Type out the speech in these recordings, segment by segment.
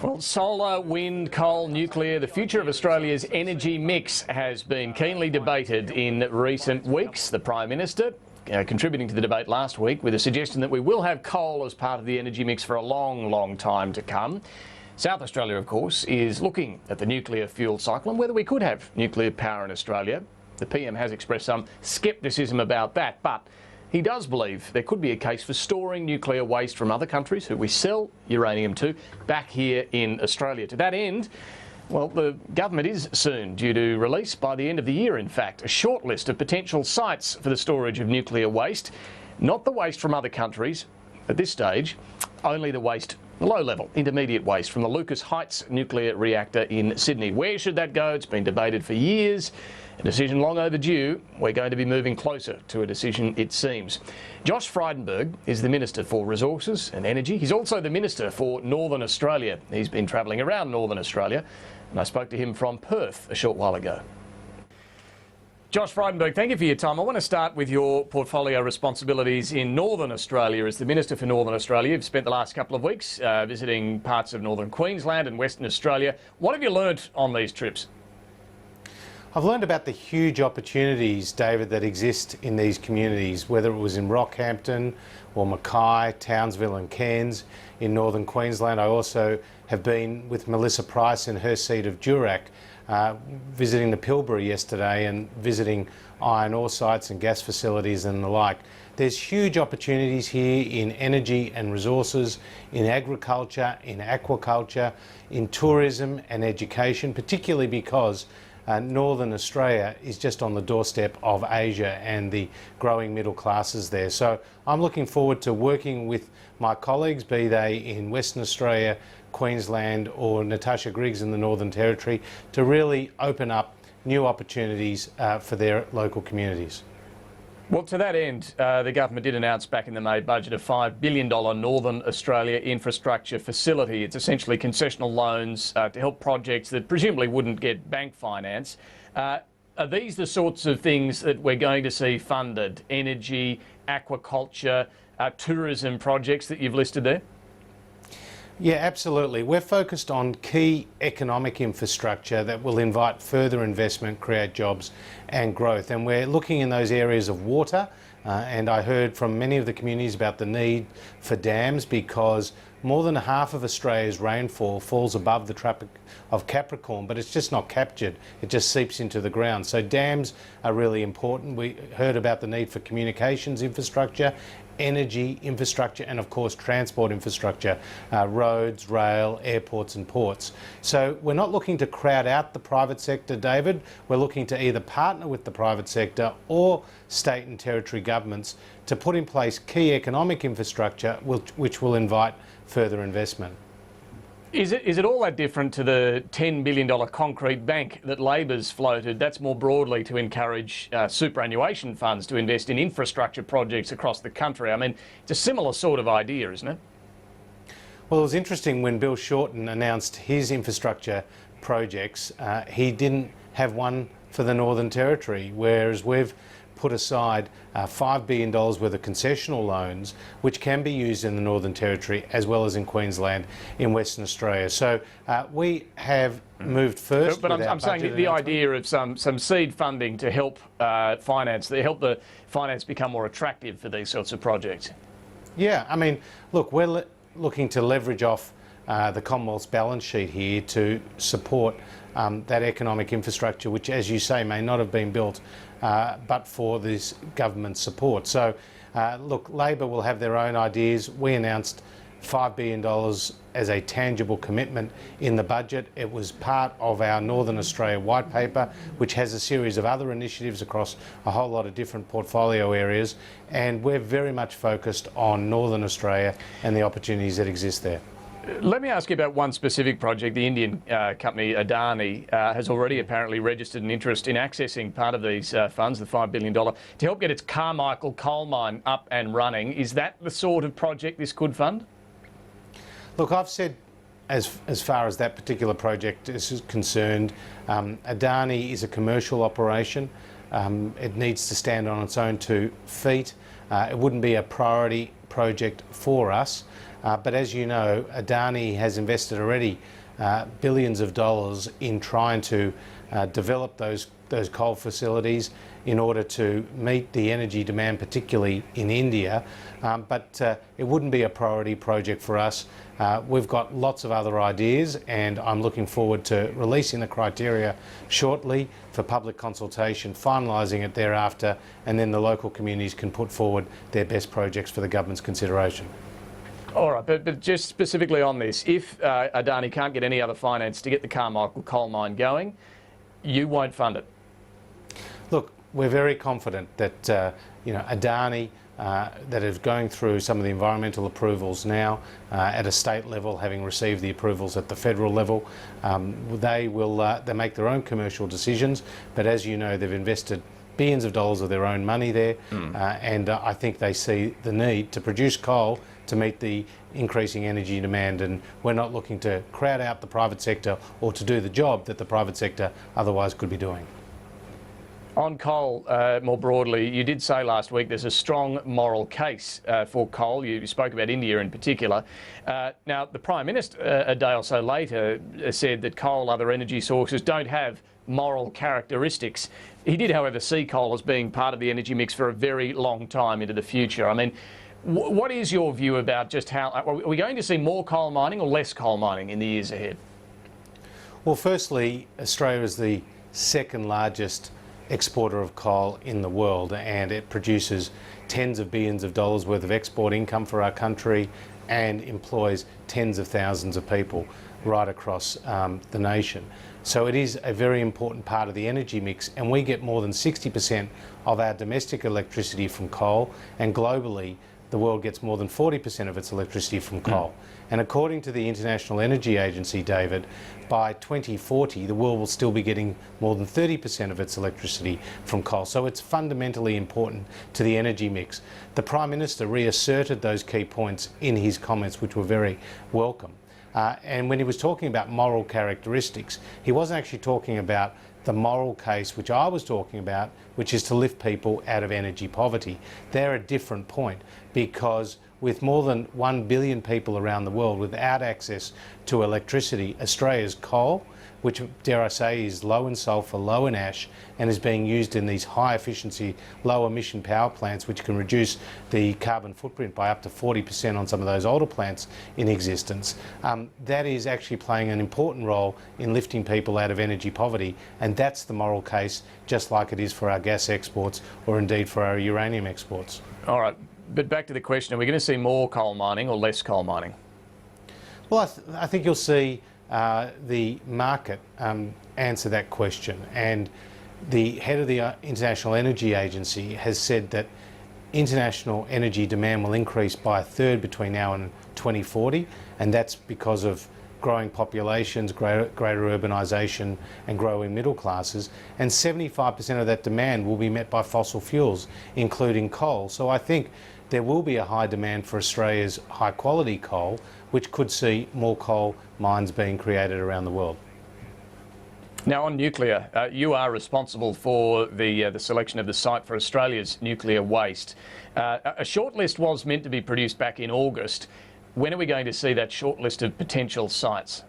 Well, solar, wind, coal, nuclear, the future of Australia's energy mix has been keenly debated in recent weeks. The Prime Minister contributing to the debate last week with a suggestion that we will have coal as part of the energy mix for a long, long time to come. South Australia, of course, is looking at the nuclear fuel cycle and whether we could have nuclear power in Australia. The PM has expressed some scepticism about that, but he does believe there could be a case for storing nuclear waste from other countries who we sell uranium to back here in Australia. To that end, well, the government is soon due to release, by the end of the year in fact, a short list of potential sites for the storage of nuclear waste. Not the waste from other countries at this stage, only the waste, low-level, intermediate waste from the Lucas Heights nuclear reactor in Sydney. Where should that go? It's been debated for years. A decision long overdue. We're going to be moving closer to a decision, it seems. Josh Frydenberg is the Minister for Resources and Energy. He's also the Minister for Northern Australia. He's been travelling around Northern Australia, and I spoke to him from Perth a short while ago. Josh Frydenberg, thank you for your time. I want to start with your portfolio responsibilities in Northern Australia. As the Minister for Northern Australia, you've spent the last couple of weeks visiting parts of Northern Queensland and Western Australia. What have you learnt on these trips? I've learned about the huge opportunities, David, that exist in these communities, whether it was in Rockhampton or Mackay, Townsville and Cairns in Northern Queensland. I also have been with Melissa Price in her seat of Durack, visiting the Pilbara yesterday and visiting iron ore sites and gas facilities and the like. There's huge opportunities here in energy and resources, in agriculture, in aquaculture, in tourism and education, particularly because Northern Australia is just on the doorstep of Asia and the growing middle classes there. So I'm looking forward to working with my colleagues, be they in Western Australia, Queensland or Natasha Griggs in the Northern Territory, to really open up new opportunities for their local communities. Well, to that end, the government did announce back in the May budget a $5 billion Northern Australia infrastructure facility. It's essentially concessional loans to help projects that presumably wouldn't get bank finance. Are these the sorts of things that we're going to see funded? Energy, aquaculture, tourism projects that you've listed there? Yeah, absolutely. We're focused on key economic infrastructure that will invite further investment, create jobs and growth. And we're looking in those areas of water. And I heard from many of the communities about the need for dams, because more than half of Australia's rainfall falls above the Tropic of Capricorn, but it's just not captured. It just seeps into the ground. So dams are really important. We heard about the need for communications infrastructure, energy infrastructure and of course transport infrastructure, roads, rail, airports and ports. So we're not looking to crowd out the private sector, David. We're looking to either partner with the private sector or state and territory governments to put in place key economic infrastructure which will invite further investment. Is it all that different to the $10 billion concrete bank that Labor's floated? That's more broadly to encourage superannuation funds to invest in infrastructure projects across the country. I mean, it's a similar sort of idea, isn't it? Well, it was interesting when Bill Shorten announced his infrastructure projects, he didn't have one for the Northern Territory, whereas we've put aside $5 billion worth of concessional loans, which can be used in the Northern Territory as well as in Queensland, in Western Australia. So we have moved first. But I'm saying the idea of some seed funding to help finance become more attractive for these sorts of projects. Yeah, I mean, look, we're looking to leverage off the Commonwealth's balance sheet here to support that economic infrastructure, which, as you say, may not have been built but for this government support. So, look, Labor will have their own ideas. We announced $5 billion as a tangible commitment in the budget. It was part of our Northern Australia white paper, which has a series of other initiatives across a whole lot of different portfolio areas. And we're very much focused on Northern Australia and the opportunities that exist there. Let me ask you about one specific project. The Indian company Adani has already apparently registered an interest in accessing part of these funds, the $5 billion, to help get its Carmichael coal mine up and running. Is that the sort of project this could fund? Look, I've said as far as that particular project is concerned, Adani is a commercial operation. It needs to stand on its own 2 feet. It wouldn't be a priority project for us. But as you know, Adani has invested already billions of dollars in trying to develop those coal facilities in order to meet the energy demand, particularly in India. But it wouldn't be a priority project for us. We've got lots of other ideas, and I'm looking forward to releasing the criteria shortly for public consultation, finalising it thereafter, and then the local communities can put forward their best projects for the government's consideration. All right, but just specifically on this, if Adani can't get any other finance to get the Carmichael coal mine going, you won't fund it? Look, we're very confident that Adani, that is going through some of the environmental approvals now at a state level, having received the approvals at the federal level, they make their own commercial decisions. But as you know, they've invested billions of dollars of their own money there, and I think they see the need to produce coal to meet the increasing energy demand, and we're not looking to crowd out the private sector or to do the job that the private sector otherwise could be doing. On coal, more broadly, you did say last week there's a strong moral case for coal. You spoke about India in particular. Now, the Prime Minister, a day or so later, said that coal, other energy sources, don't have moral characteristics. He did, however, see coal as being part of the energy mix for a very long time into the future. I mean, what is your view about just how... Are we going to see more coal mining or less coal mining in the years ahead? Well, firstly, Australia is the second largest exporter of coal in the world, and it produces tens of billions of dollars worth of export income for our country and employs tens of thousands of people right across the nation. So it is a very important part of the energy mix, and we get more than 60% of our domestic electricity from coal, and globally the world gets more than 40% of its electricity from coal. And according to the International Energy Agency, David, by 2040 the world will still be getting more than 30% of its electricity from coal. So it's fundamentally important to the energy mix. The Prime Minister reasserted those key points in his comments, which were very welcome. And when he was talking about moral characteristics, he wasn't actually talking about the moral case which I was talking about, which is to lift people out of energy poverty. They're a different point, because with more than 1 billion people around the world without access to electricity, Australia's coal, which, dare I say, is low in sulphur, low in ash, and is being used in these high efficiency, low emission power plants, which can reduce the carbon footprint by up to 40% on some of those older plants in existence. That is actually playing an important role in lifting people out of energy poverty, and that's the moral case, just like it is for our gas exports or indeed for our uranium exports. All right, but back to the question, are we going to see more coal mining or less coal mining? Well, I think you'll see the market answer that question, and the head of the International Energy Agency has said that international energy demand will increase by a third between now and 2040, and that's because of growing populations, greater urbanisation and growing middle classes, and 75% of that demand will be met by fossil fuels, including coal. So I think there will be a high demand for Australia's high quality coal, which could see more coal mines being created around the world. Now, on nuclear, you are responsible for the selection of the site for Australia's nuclear waste. A shortlist was meant to be produced back in August. When are we going to see that shortlist of potential sites?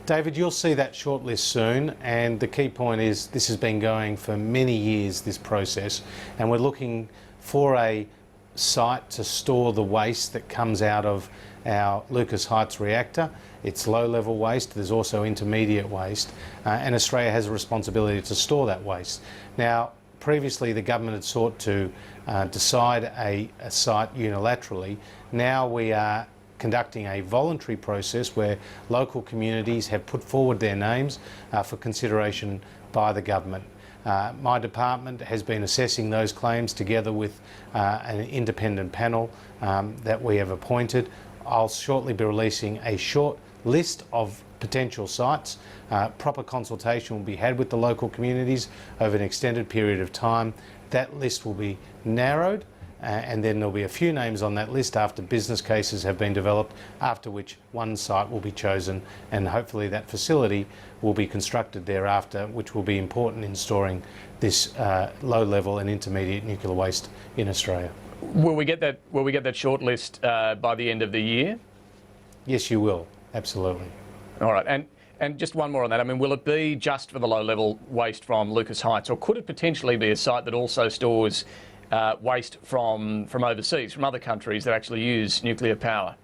David, you'll see that shortlist soon, and the key point is this has been going for many years, this process, and we're looking for a site to store the waste that comes out of our Lucas Heights reactor. It's low-level waste. There's also intermediate waste, and Australia has a responsibility to store that waste. Now, previously the government had sought to decide a site unilaterally. Now we are conducting a voluntary process where local communities have put forward their names for consideration by the government. My department has been assessing those claims together with an independent panel that we have appointed. I'll shortly be releasing a short list of potential sites. Proper consultation will be had with the local communities over an extended period of time. That list will be narrowed, and then there'll be a few names on that list after business cases have been developed, after which one site will be chosen, and hopefully that facility will be constructed thereafter, which will be important in storing this low-level and intermediate nuclear waste in Australia. Will we get that shortlist by the end of the year? Yes, you will. Absolutely. All right. And just one more on that. I mean, will it be just for the low-level waste from Lucas Heights, or could it potentially be a site that also stores waste from overseas, from other countries that actually use nuclear power?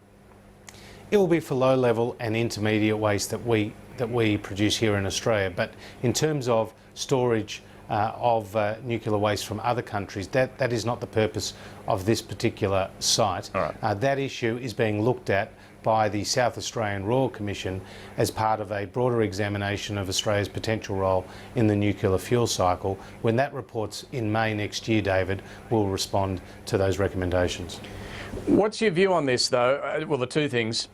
It will be for low-level and intermediate waste that we produce here in Australia. But in terms of storage of nuclear waste from other countries, that is not the purpose of this particular site. All right. That issue is being looked at by the South Australian Royal Commission as part of a broader examination of Australia's potential role in the nuclear fuel cycle. When that report's in May next year, David, we'll respond to those recommendations. What's your view on this, though? Well, the two things: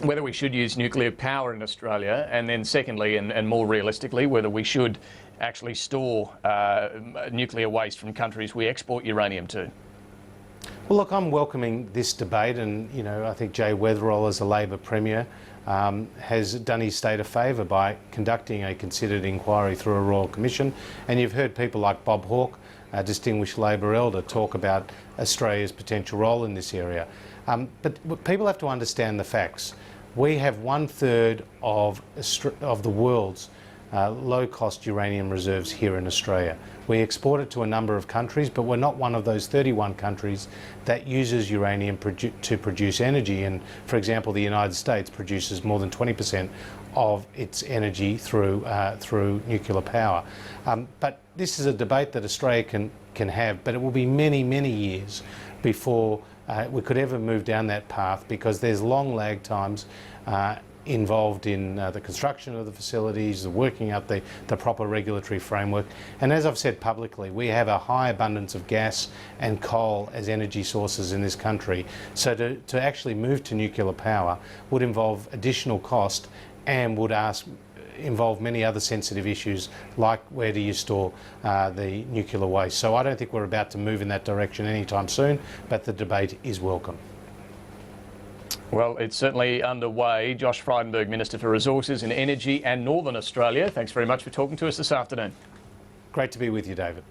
whether we should use nuclear power in Australia, and then secondly, and more realistically, whether we should actually store nuclear waste from countries we export uranium to. Well, look, I'm welcoming this debate, and I think Jay Weatherall, as a Labor Premier, has done his state a favour by conducting a considered inquiry through a Royal Commission. And you've heard people like Bob Hawke, a distinguished Labor elder, talk about Australia's potential role in this area. But people have to understand the facts. We have 1/3 of the world's low-cost uranium reserves here in Australia. We export it to a number of countries, but we're not one of those 31 countries that uses uranium to produce energy. And, for example, the United States produces more than 20% of its energy through nuclear power. But this is a debate that Australia can have, but it will be many, many years before we could ever move down that path, because there's long lag times involved in the construction of the facilities, the working out the proper regulatory framework. And as I've said publicly, we have a high abundance of gas and coal as energy sources in this country. So to actually move to nuclear power would involve additional cost and would involve many other sensitive issues, like where do you store the nuclear waste. So I don't think we're about to move in that direction anytime soon, but the debate is welcome. Well, it's certainly underway. Josh Frydenberg, Minister for Resources and Energy and Northern Australia, thanks very much for talking to us this afternoon. Great to be with you, David.